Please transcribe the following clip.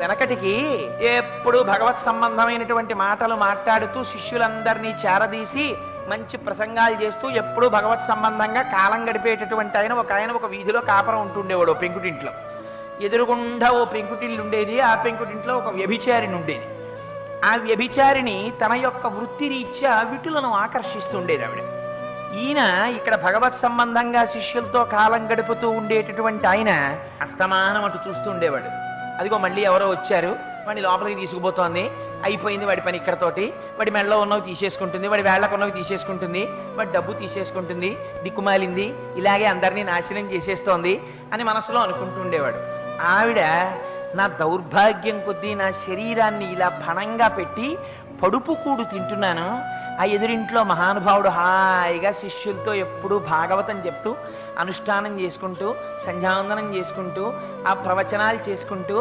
వెనకటికి ఎప్పుడు భగవత్ సంబంధమైనటువంటి మాటలు మాట్లాడుతూ శిష్యులందరినీ చేరదీసి మంచి ప్రసంగాలు చేస్తూ ఎప్పుడు భగవత్ సంబంధంగా కాలం గడిపేటటువంటి ఆయన ఒక వీధిలో కాపరం ఉంటుండేవాడు ఓ పెంకుటింట్లో. ఎదురుగుండా ఓ పెంకుటిల్లు ఉండేది. ఆ పెంకుటింట్లో ఒక వ్యభిచారిని ఉండేది. ఆ వ్యభిచారిని తన యొక్క వృత్తి రీత్యా విటులను ఆకర్షిస్తుండేది ఆవిడ. ఈయన ఇక్కడ భగవత్ సంబంధంగా శిష్యులతో కాలం గడుపుతూ ఉండేటటువంటి ఆయన అస్తమానం అటు చూస్తుండేవాడు. అదిగో మళ్ళీ ఎవరో వచ్చారు, వాడిని లోపలికి తీసుకుపోతోంది, అయిపోయింది వాడి పని ఇక్కడతోటి, వాడి మెడలో ఉన్నవి తీసేసుకుంటుంది, వాడి వేళ్లకు ఉన్నవి తీసేసుకుంటుంది, వాడి డబ్బు తీసేసుకుంటుంది, దిక్కుమాలింది, ఇలాగే అందరినీ నాశనం చేసేస్తోంది అని మనసులో అనుకుంటూ ఉండేవాడు. ఆవిడ నా దౌర్భాగ్యం కొద్దీ నా శరీరాన్ని ఇలా పణంగా పెట్టి పడుపు కూడు తింటున్నాను, ఆ ఎదురింట్లో మహానుభావుడు హాయిగా శిష్యులతో ఎప్పుడూ భాగవతం చెప్తూ అనుష్ఠానం చేసుకుంటూ సంధ్యావందనం చేసుకుంటూ ఆ ప్రవచనాలు చేసుకుంటూ